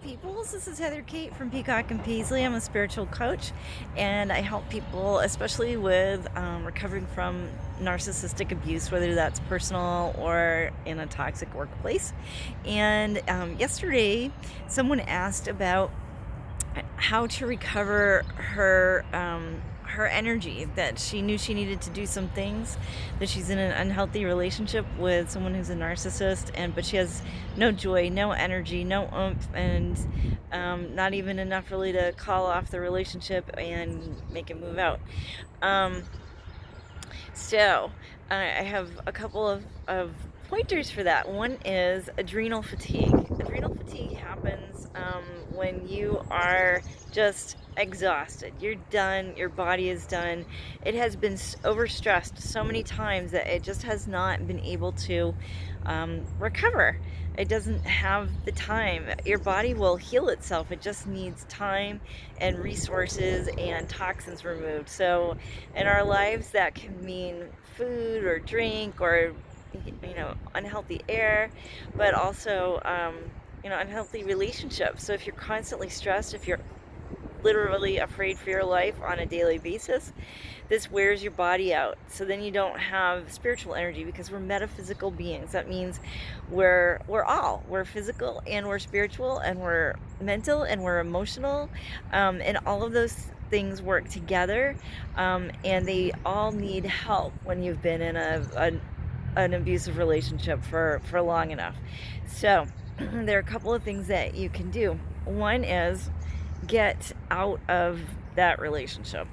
peoples. This is Heather Kate from Peacock and Paisley. I'm a spiritual coach, and I help people, especially with recovering from narcissistic abuse, whether that's personal or in a toxic workplace. And yesterday, someone asked about how to recover her energy, that she knew she needed to do some things, that she's in an unhealthy relationship with someone who's a narcissist, but she has no joy, no energy, no oomph, and not even enough really to call off the relationship and make it move out. So I have a couple of pointers for that. One is adrenal fatigue. Adrenal fatigue happens when you are just exhausted. You're done. Your body is done. It has been overstressed so many times that it just has not been able to recover. It doesn't have the time. Your body will heal itself. It just needs time and resources and toxins removed. So in our lives, that can mean food or drink or unhealthy air, but also unhealthy relationships. So if you're constantly stressed, if you're literally afraid for your life on a daily basis, this wears your body out. So then you don't have spiritual energy, because we're metaphysical beings. That means we're physical and we're spiritual and we're mental and we're emotional, and all of those things work together, and they all need help when you've been in an abusive relationship for long enough. So there are a couple of things that you can do. One is get out of that relationship.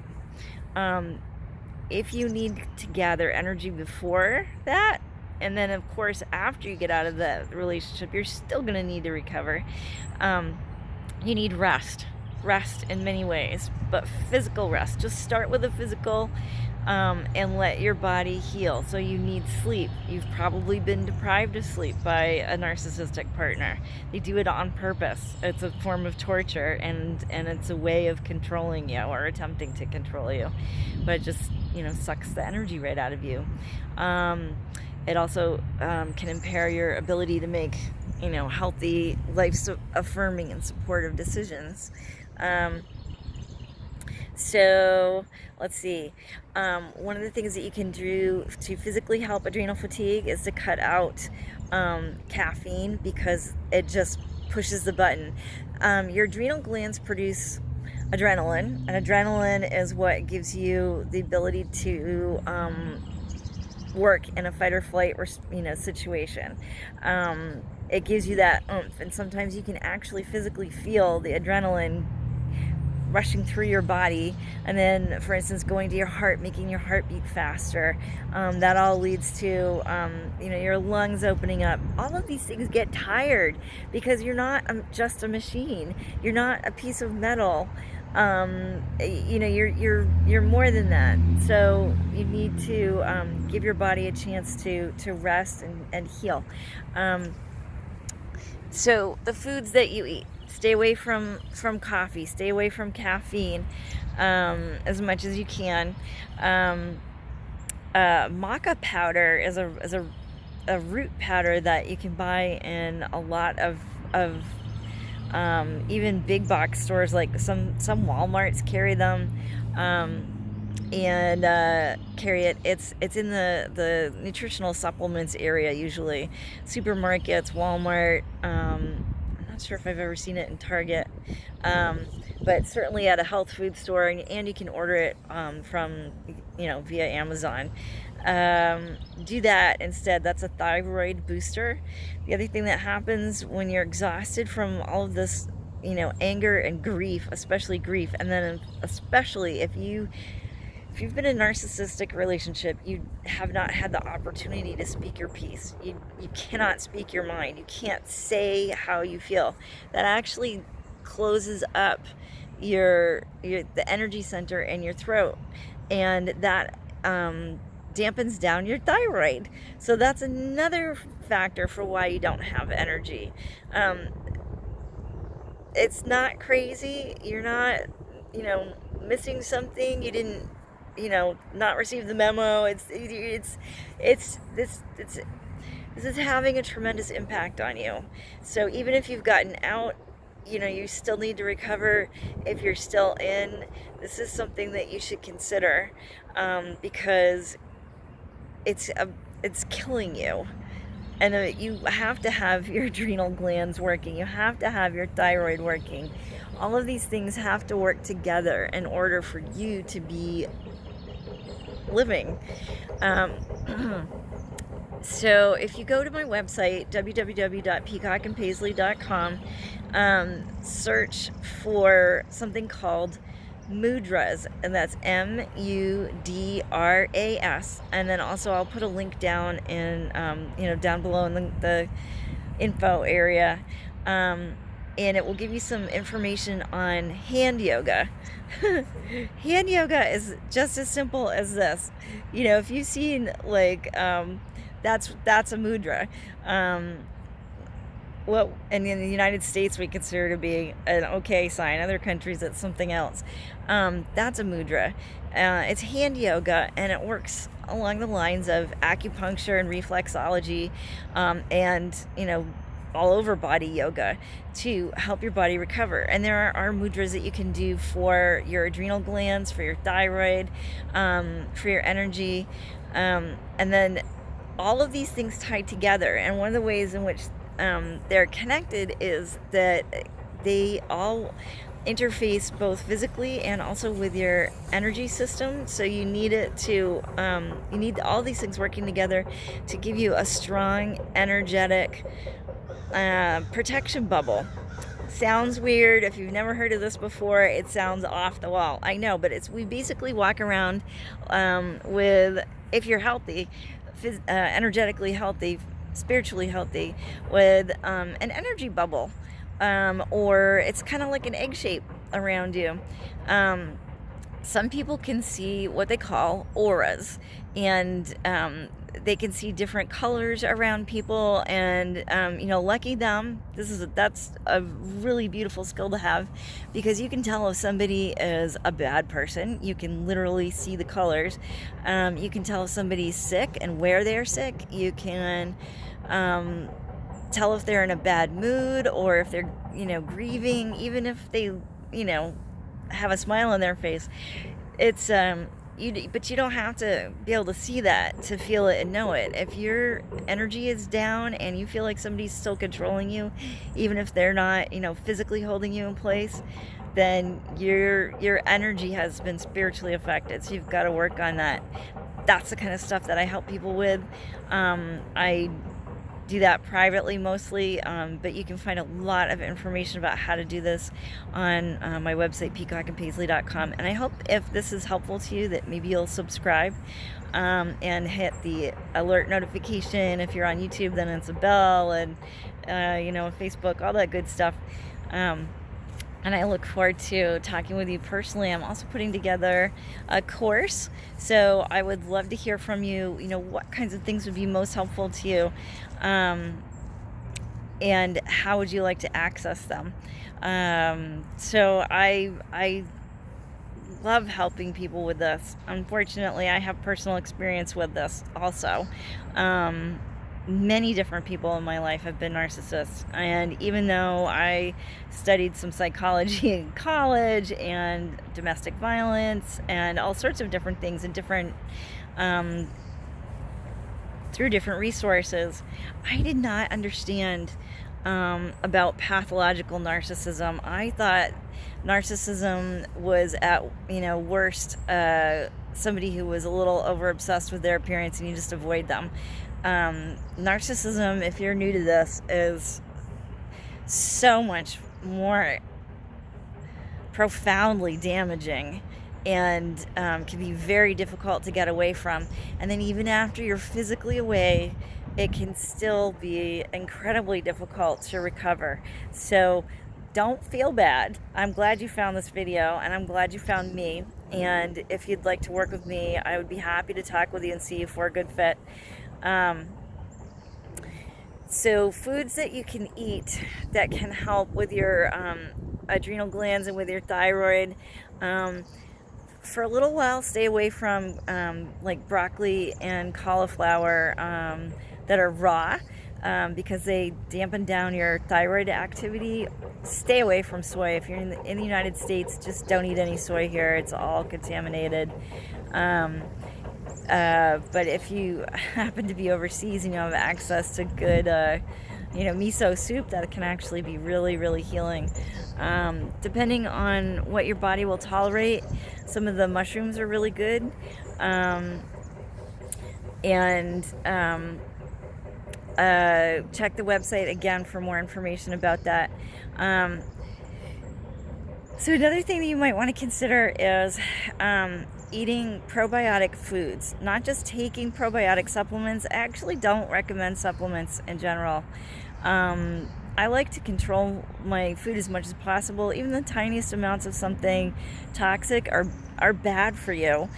If you need to gather energy before that, and then of course after you get out of the relationship, you're still going to need to recover. You need rest in many ways, but physical rest. Just start with the physical, and let your body heal. So you need sleep. You've probably been deprived of sleep by a narcissistic partner. They do it on purpose. It's a form of torture, and it's a way of controlling you, or attempting to control you, but it just sucks the energy right out of you. It also can impair your ability to make healthy, life-affirming and supportive decisions. So let's see. One of the things that you can do to physically help adrenal fatigue is to cut out caffeine, because it just pushes the button. Your adrenal glands produce adrenaline, and adrenaline is what gives you the ability to work in a fight or flight situation. It gives you that oomph, and sometimes you can actually physically feel the adrenaline rushing through your body, and then, for instance, going to your heart, making your heart beat faster. That all leads to your lungs opening up. All of these things get tired, because you're not just a machine. You're not a piece of metal. You're more than that. So you need to give your body a chance to rest and heal. So the foods that you eat: stay away from coffee, stay away from caffeine as much as you can. Maca powder is a root powder that you can buy in a lot of even big box stores, like some Walmarts carry them, and carry it. It's in the nutritional supplements area, usually supermarkets, Walmart. I'm not sure if I've ever seen it in Target, but certainly at a health food store, and you can order it from via Amazon. Do that instead. That's a thyroid booster. The other thing that happens when you're exhausted from all of this anger and grief, especially grief, and then especially if you've been in a narcissistic relationship, you have not had the opportunity to speak your piece. You cannot speak your mind. You can't say how you feel. That actually closes up the energy center in your throat, and that dampens down your thyroid. So that's another factor for why you don't have energy. It's not crazy. You're not missing something. You didn't not receive the memo. This is having a tremendous impact on you. So even if you've gotten out you still need to recover, if you're still in, this is something that you should consider, because it's it's killing you. And you have to have your adrenal glands working. You have to have your thyroid working. All of these things have to work together in order for you to be living. Um, so if you go to my website, www.peacockandpaisley.com, search for something called mudras, and that's mudras, and then also I'll put a link down in down below in the info area, and it will give you some information on hand yoga. Hand yoga is just as simple as this. If you've seen, like, that's a mudra. Well, and in the United States we consider to be an okay sign. Other countries it's something else. That's a mudra. It's hand yoga, and it works along the lines of acupuncture and reflexology, and all over body yoga to help your body recover. And there are mudras that you can do for your adrenal glands, for your thyroid, for your energy, and then all of these things tied together. And one of the ways in which they're connected is that they all interface both physically and also with your energy system. So you need you need all these things working together to give you a strong, energetic protection bubble. Sounds weird. If you've never heard of this before, it sounds off the wall. I know, but we basically walk around with, if you're healthy, energetically healthy, spiritually healthy, with an energy bubble, or it's kind of like an egg shape around you. Some people can see what they call auras, and they can see different colors around people, and lucky them. That's a really beautiful skill to have, because you can tell if somebody is a bad person. You can literally see the colors. You can tell if somebody's sick and where they're sick. You can tell if they're in a bad mood, or if they're grieving, even if they have a smile on their face. It's but you don't have to be able to see that to feel it and know it. If your energy is down and you feel like somebody's still controlling you, even if they're not physically holding you in place, then your energy has been spiritually affected. So you've got to work on that. That's the kind of stuff that I help people with. I do that privately mostly, but you can find a lot of information about how to do this on my website, peacockandpaisley.com. And I hope, if this is helpful to you, that maybe you'll subscribe and hit the alert notification. If you're on YouTube, then it's a bell, and Facebook, all that good stuff. And I look forward to talking with you personally. I'm also putting together a course, so I would love to hear from you. What kinds of things would be most helpful to you, and how would you like to access them? So I love helping people with this. Unfortunately, I have personal experience with this also. Many different people in my life have been narcissists, and even though I studied some psychology in college, and domestic violence, and all sorts of different things, and different through different resources, I did not understand about pathological narcissism. I thought narcissism was at worst somebody who was a little over obsessed with their appearance, and you just avoid them. Narcissism, if you're new to this, is so much more profoundly damaging, and can be very difficult to get away from. And then even after you're physically away, it can still be incredibly difficult to recover. So don't feel bad. I'm glad you found this video, and I'm glad you found me. And if you'd like to work with me, I would be happy to talk with you and see if we're a good fit. So foods that you can eat that can help with your adrenal glands and with your thyroid. For a little while, stay away from like broccoli and cauliflower that are raw. because they dampen down your thyroid activity. Stay away from soy. If you're in the United States, just don't eat any soy here. It's all contaminated. But if you happen to be overseas and you have access to good, miso soup, that can actually be really, really healing. Depending on what your body will tolerate, some of the mushrooms are really good. Check the website again for more information about that. So another thing that you might want to consider is eating probiotic foods, not just taking probiotic supplements. I actually don't recommend supplements in general. I like to control my food as much as possible. Even the tiniest amounts of something toxic are bad for you.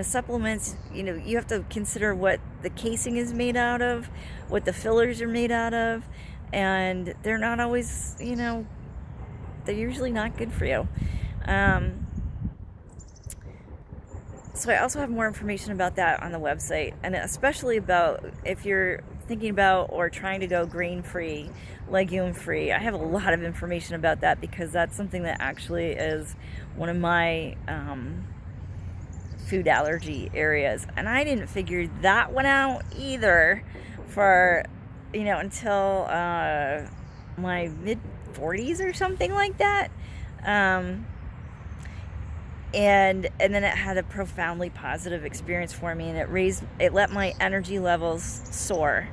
Supplements, you have to consider what the casing is made out of, what the fillers are made out of, and they're not always, they're usually not good for you. So I also have more information about that on the website, and especially about if you're thinking about or trying to go grain-free, legume-free. I have a lot of information about that because that's something that actually is one of my food allergy areas, and I didn't figure that one out either for until my mid-40s or something like that. And then it had a profoundly positive experience for me, and it let my energy levels soar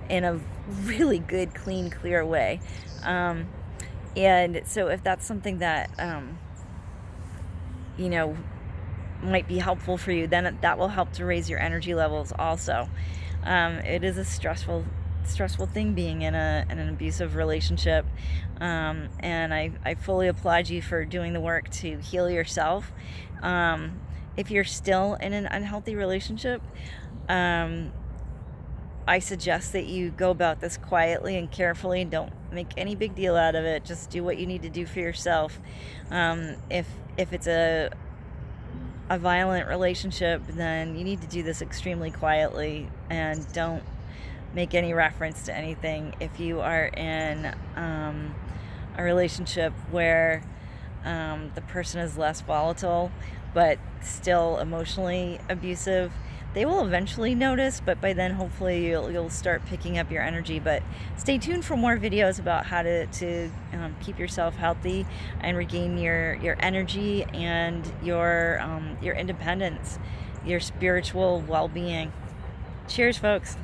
in a really good, clean, clear way. And so if that's something that might be helpful for you, then that will help to raise your energy levels also. It is a stressful thing being in an abusive relationship, and I fully applaud you for doing the work to heal yourself. If you're still in an unhealthy relationship, I suggest that you go about this quietly and carefully and don't make any big deal out of it. Just do what you need to do for yourself. If it's a violent relationship, then you need to do this extremely quietly and don't make any reference to anything. If you are in a relationship where the person is less volatile but still emotionally abusive, they will eventually notice, but by then hopefully you'll start picking up your energy. But stay tuned for more videos about how to keep yourself healthy and regain your energy and your independence, your spiritual well-being. Cheers, folks.